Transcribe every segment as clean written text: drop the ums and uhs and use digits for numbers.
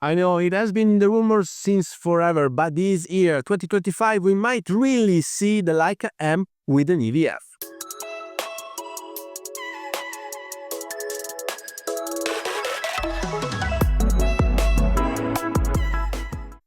I know it has been in the rumors since forever, but this year, 2025, we might really see the Leica M with an EVF.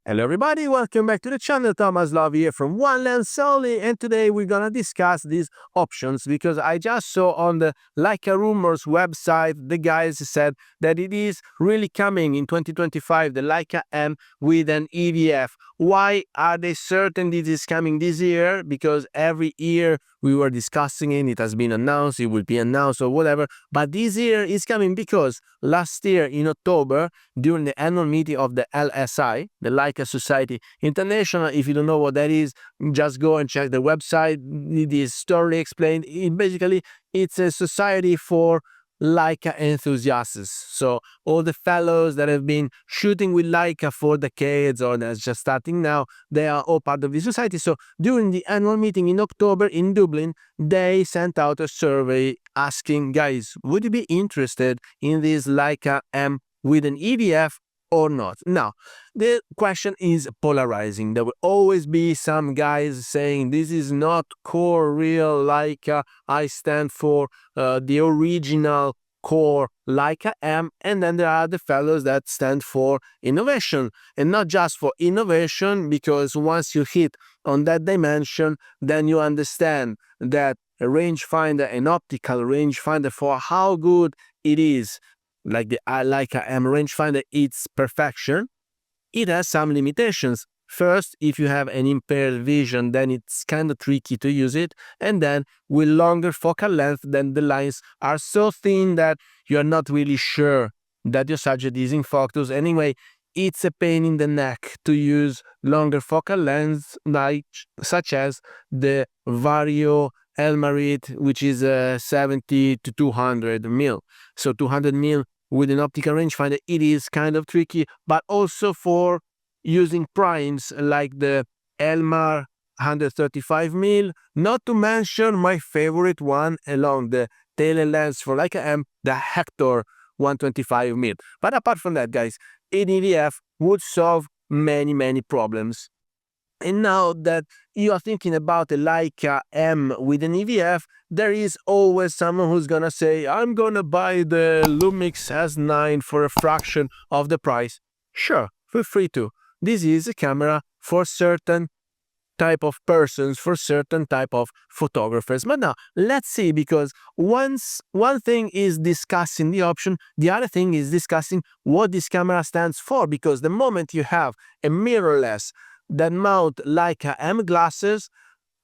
Hello everybody, welcome back to the channel. Thomas Love here from One Lens Only, and today we're gonna discuss these options because I just saw on the Leica Rumours website the guys said that it is really coming in 2025, the Leica M with an EVF. Why are they certain this is coming this year? Because every year we were discussing it, it has been announced, it will be announced or whatever, but this year is coming because last year in October, during the annual meeting of the LSI, the Leica Society International, if you don't know what that is, just go and check the website. It is thoroughly explained. It's a society for Leica enthusiasts. So all the fellows that have been shooting with Leica for decades or that's just starting now, they are all part of the society. So during the annual meeting in October in Dublin, they sent out a survey asking, guys, would you be interested in this Leica M with an EVF or not? Now, the question is polarizing. There will always be some guys saying this is not core real Leica. I stand for the original core Leica M, and then there are the fellows that stand for innovation, and not just for innovation, because once you hit on that dimension, then you understand that a rangefinder, an optical rangefinder, for how good it is, like the Leica M rangefinder, it's perfection. It has some limitations. First, if you have an impaired vision, then it's kind of tricky to use it. And then with longer focal length, then the lines are so thin that you're not really sure that your subject is in focus. Anyway, it's a pain in the neck to use longer focal lengths, such as the Vario Elmarit, which is 70 to 200 mil. So 200 mil with an optical rangefinder, it is kind of tricky, but also for using primes like the Elmar 135 mil, not to mention my favorite one along the tail lens for Leica M, the Hector 125 mil. But apart from that, guys, an EVF would solve many problemms. And now that you are thinking about a Leica M with an EVF, there is always someone who's gonna say, I'm gonna buy the Lumix S9 for a fraction of the price. Sure, feel free to. This is a camera for certain type of persons, for certain type of photographers. But now, let's see, because one thing is discussing the option, the other thing is discussing what this camera stands for, because the moment you have a mirrorless that mount Leica M glasses,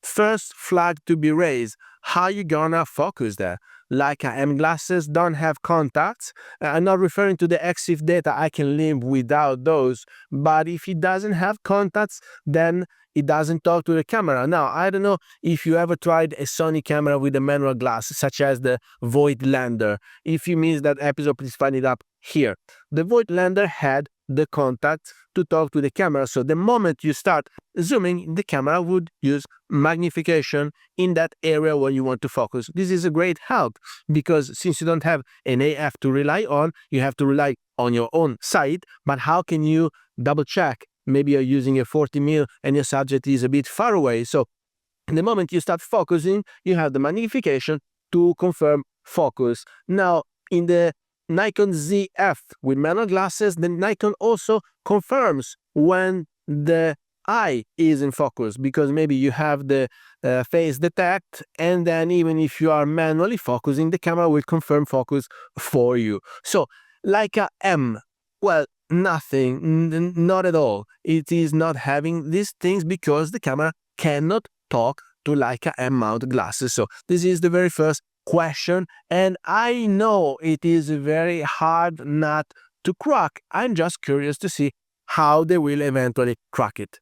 first flag to be raised, how you gonna focus there? Leica M glasses don't have contacts. I'm not referring to the EXIF data, I can live without those, but if it doesn't have contacts, then it doesn't talk to the camera. Now, I don't know if you ever tried a Sony camera with a manual glass, such as the Voigtlander. If you missed that episode, please find it up here. The Voigtlander had the contact to talk to the camera, so the moment you start zooming, the camera would use magnification in that area where you want to focus. This is a great help, because since you don't have an AF to rely on, you have to rely on your own sight. But how can you double check? Maybe you're using a 40 mil and your subject is a bit far away, so the moment you start focusing, you have the magnification to confirm focus. Now, in the Nikon ZF with manual glasses, the Nikon also confirms when the eye is in focus, because maybe you have the face detect, and then even if you are manually focusing, the camera will confirm focus for you. So Leica M, well, nothing, not at all. It is not having these things because the camera cannot talk to Leica M-mount glasses. So this is the very first question, and I know it is a very hard nut to crack. I'm just curious to see how they will eventually crack it.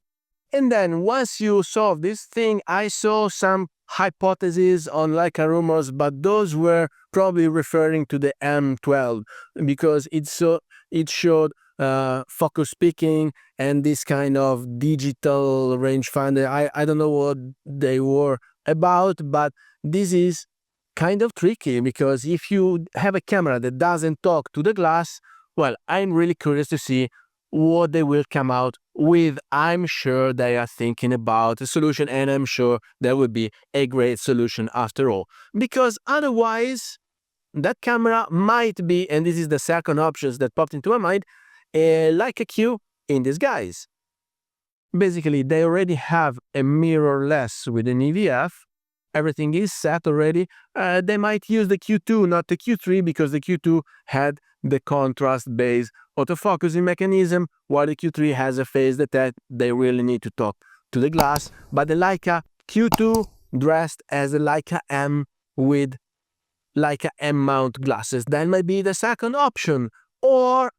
And then once you solve this thing, I saw some hypotheses on Leica Rumours, but those were probably referring to the M12, because it showed focus peaking and this kind of digital rangefinder. I don't know what they were about, but this is kind of tricky, because if you have a camera that doesn't talk to the glass, well, I'm really curious to see what they will come out with. I'm sure they are thinking about a solution, and I'm sure there will be a great solution after all. Because otherwise, that camera might be, and this is the second option that popped into my mind, like a Q in disguise. Basically, they already have a mirrorless with an EVF. Everything is set already. They might use the Q2, not the Q3, because the Q2 had the contrast-based autofocusing mechanism, while the Q3 has a phase detect. They really need to talk to the glass. But the Leica Q2 dressed as a Leica M with Leica M-mount glasses, that might be the second option. Or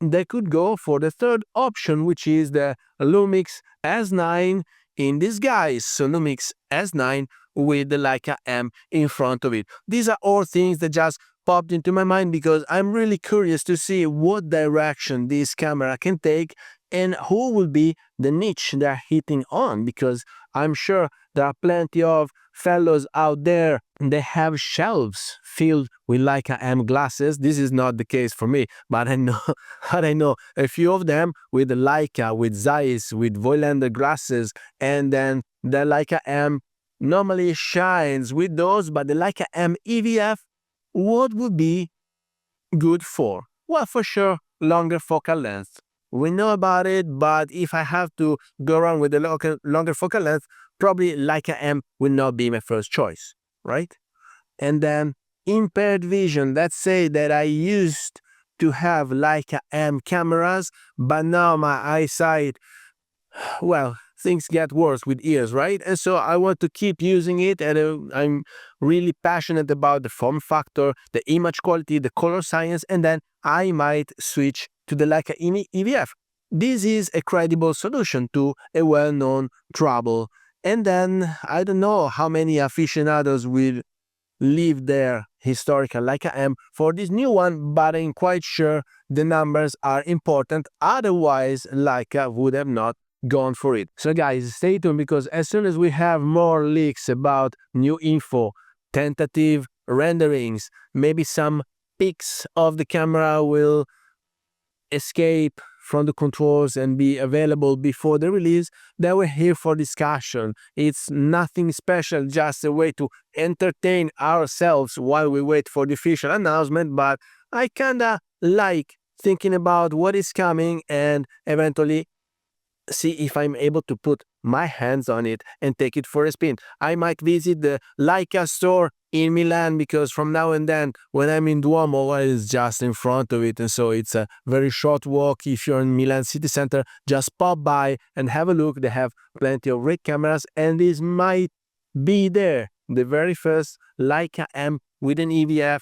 they could go for the third option, which is the Lumix S9 in disguise. So Lumix S9 with the Leica M in front of it. These are all things that just popped into my mind because I'm really curious to see what direction this camera can take and who will be the niche they're hitting on, because I'm sure there are plenty of fellows out there, they have shelves filled with Leica M glasses. This is not the case for me, but I know a few of them with the Leica, with Zeiss, with Voigtlander glasses, and then the Leica M normally shines with those, but the Leica M EVF, what would be good for? Well, for sure, longer focal length. We know about it, but if I have to go around with the longer focal length, probably Leica M will not be my first choice, right? And then impaired vision. Let's say that I used to have Leica M cameras, but now my eyesight, well, things get worse with years, right? And so I want to keep using it, and I'm really passionate about the form factor, the image quality, the color science, and then I might switch to the Leica EVF. This is a credible solution to a well-known trouble. And then I don't know how many aficionados will leave their historical Leica M for this new one, but I'm quite sure the numbers are important. Otherwise, Leica would have not gone for it. So guys, stay tuned, because as soon as we have more leaks about new info, tentative renderings, maybe some pics of the camera will escape from the controls and be available before the release, then we're here for discussion. It's nothing special, just a way to entertain ourselves while we wait for the official announcement, but I kinda like thinking about what is coming and eventually see if I'm able to put my hands on it and take it for a spin. I might visit the Leica store in Milan, because from now and then when I'm in Duomo, well, it's just in front of it, and so it's a very short walk. If you're in Milan city center, just pop by and have a look. They have plenty of great cameras, and this might be there, the very first Leica M with an EVF.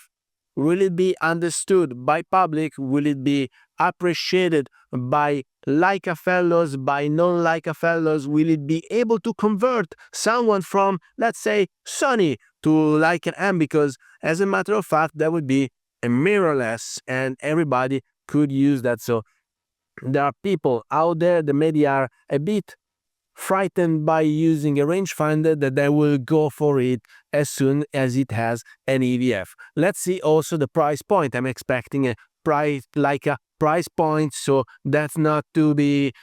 Will it be understood by public? Will it be appreciated by Leica fellows, by non-Leica fellows? Will it be able to convert someone from, let's say, Sony to Leica M? Because as a matter of fact, that would be a mirrorless, and everybody could use that. So there are people out there that maybe are a bit frightened by using a rangefinder, that they will go for it as soon as it has an EVF. Let's see also the price point. I'm expecting a price like a price point, so that's not to be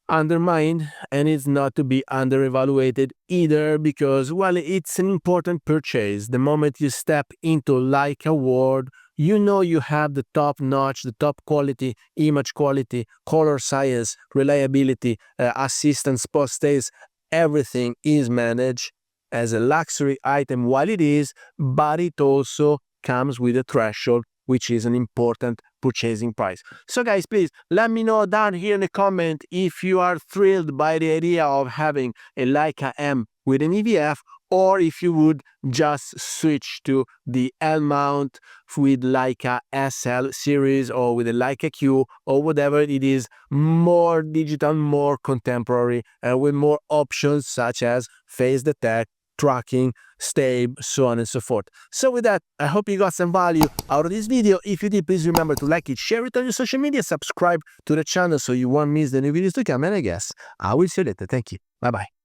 undermined, and it's not to be under-evaluated either, because, well, it's an important purchase. The moment you step into Leica world, you know you have the top notch, the top quality, image quality, color science, reliability, assistance, post-haste. Everything is managed as a luxury item while it is, but it also comes with a threshold, which is an important purchasing price. So guys, please let me know down here in the comment if you are thrilled by the idea of having a Leica M with an EVF, or if you would just switch to the M-mount with Leica SL series, or with a Leica Q, or whatever it is, more digital, more contemporary, and with more options such as phase detect, tracking, stable, so on and so forth. So with that, I hope you got some value out of this video. If you did, please remember to like it, share it on your social media, subscribe to the channel so you won't miss the new videos to come, and I guess I will see you later. Thank you. Bye-bye.